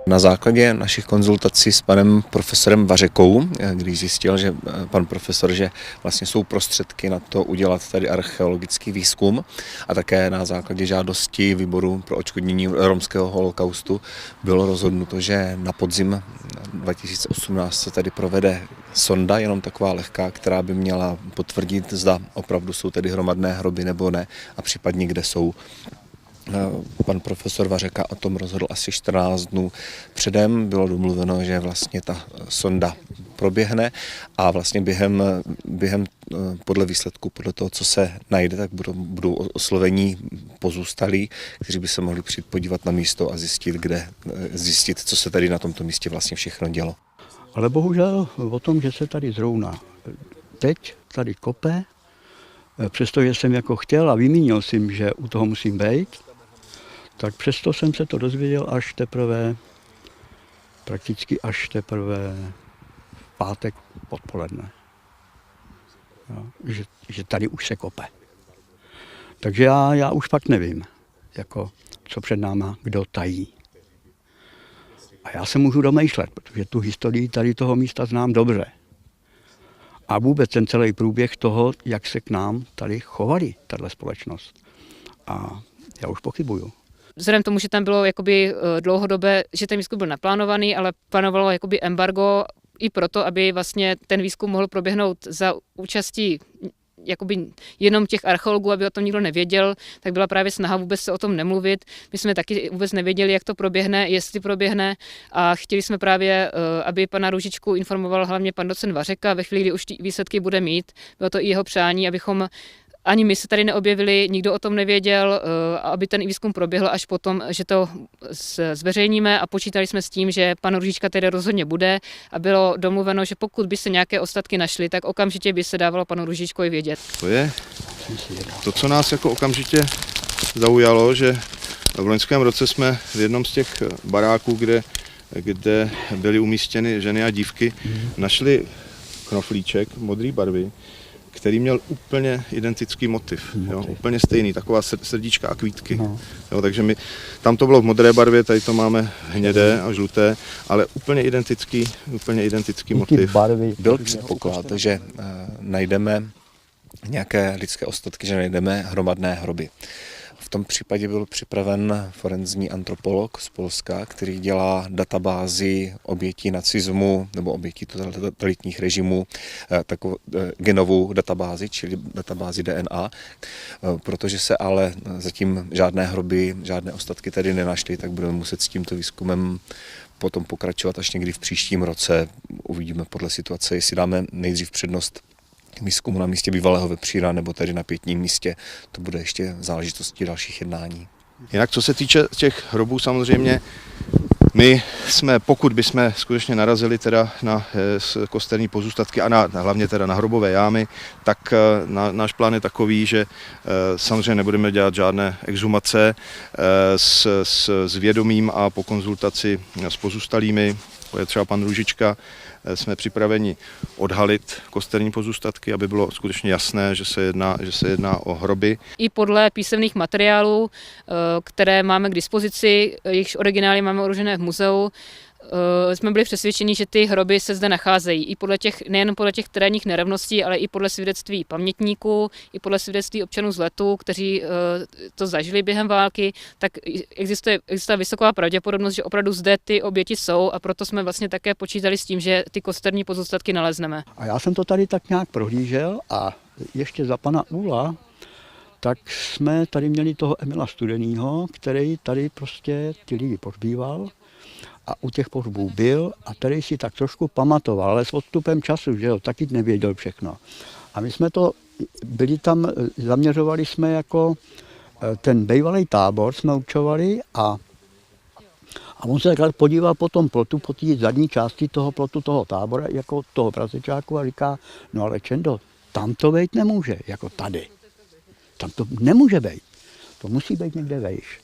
Na základě našich konzultací s panem profesorem Vařekou, když zjistil, že pan profesor, že vlastně jsou prostředky na to udělat tady archeologický výzkum a také na základě žádosti výboru pro odškodnění romského holokaustu bylo rozhodnuto, že na podzim 2018 se tady provede sonda, jenom taková lehká, která by měla potvrdit, zda opravdu jsou tady hromadné hroby nebo ne a případně kde jsou. Pan profesor Vařeka o tom rozhodl asi 14 dnů předem. Bylo domluveno, že vlastně ta sonda proběhne a vlastně během podle výsledku, podle toho, co se najde, tak budou oslovení pozůstalí, kteří by se mohli přijít podívat na místo a zjistit, co se tady na tomto místě vlastně všechno dělo. Ale bohužel o tom, že se tady zrovna teď tady kope, přestože jsem jako chtěl a vymínil jsem, že u toho musím být, tak přesto jsem se to dozvěděl prakticky až teprve v pátek odpoledne. Jo, že tady už se kope. Takže já už fakt nevím, jako, co před náma kdo tají. A já se můžu domýšlet, protože tu historii tady toho místa znám dobře. A vůbec ten celý průběh toho, jak se k nám tady chovali, tato společnost. A já už pochybuju. Vzhledem k tomu, že tam bylo jakoby dlouhodobé, že ten výzkum byl naplánovaný, ale panovalo jakoby embargo i proto, aby vlastně ten výzkum mohl proběhnout za účastí jakoby jenom těch archeologů, aby o tom nikdo nevěděl, tak byla právě snaha vůbec se o tom nemluvit. My jsme taky vůbec nevěděli, jak to proběhne, jestli proběhne a chtěli jsme právě, aby pana Růžičku informoval hlavně pan docent Vařeka ve chvíli, kdy už ty výsledky bude mít. Bylo to i jeho přání, abychom ani my se tady neobjevili, nikdo o tom nevěděl, aby ten výzkum proběhl až potom, že to zveřejníme a počítali jsme s tím, že pan Růžička tady rozhodně bude a bylo domluveno, že pokud by se nějaké ostatky našly, tak okamžitě by se dávalo panu Růžičkovi vědět. To je to, co nás jako okamžitě zaujalo, že v loňském roce jsme v jednom z těch baráků, kde byly umístěny ženy a dívky, našli knoflíček modré barvy, který měl úplně identický motiv. Jo, úplně stejný, taková srdíčka a kvítky. No. Jo, takže tam to bylo v modré barvě, tady to máme hnědé a žluté, ale úplně identický motiv. Byl předpoklad, že najdeme nějaké lidské ostatky, že najdeme hromadné hroby. V tom případě byl připraven forenzní antropolog z Polska, který dělá databázi obětí nacismu nebo obětí totalitních režimů, takovou genovou databázi, čili databázi DNA. Protože se ale zatím žádné hroby, žádné ostatky tady nenašly, tak budeme muset s tímto výzkumem potom pokračovat až někdy v příštím roce. Uvidíme podle situace, jestli dáme nejdřív přednost výzkumu na místě bývalého vepříra nebo tady na Pětním místě. To bude ještě záležitostí dalších jednání. Jinak co se týče těch hrobů, samozřejmě my jsme, pokud bychom skutečně narazili teda na kosterní pozůstatky a hlavně teda na hrobové jámy, tak náš plán je takový, že samozřejmě nebudeme dělat žádné exhumace s vědomím a po konzultaci s pozůstalými, to je třeba pan Růžička, jsme připraveni odhalit kosterní pozůstatky, aby bylo skutečně jasné, že se jedná o hroby. I podle písemných materiálů, které máme k dispozici, jejichž originály máme uložené v muzeu, jsme byli přesvědčeni, že ty hroby se zde nacházejí. I nejen podle těch terénních nerovností, ale i podle svědectví pamětníků, i podle svědectví občanů z Letu, kteří to zažili během války, tak existuje vysoká pravděpodobnost, že opravdu zde ty oběti jsou a proto jsme vlastně také počítali s tím, že ty kosterní pozůstatky nalezneme. A já jsem to tady tak nějak prohlížel a ještě za pana Úla, tak jsme tady měli toho Emila Studenýho, který tady prostě ty lidi pohřbíval a u těch pohřbů byl a tady si tak trošku pamatoval, ale s odstupem času, že jo, taky nevěděl všechno. A my jsme byli tam, zaměřovali jsme jako ten bývalý tábor, jsme určovali a on se takhle podíval po tom plotu, po té zadní části toho plotu, toho tábora, jako toho prasečáku a říká, no ale Čendo, tam to být nemůže, jako tady. Tam to nemůže být. To musí být někde vejš.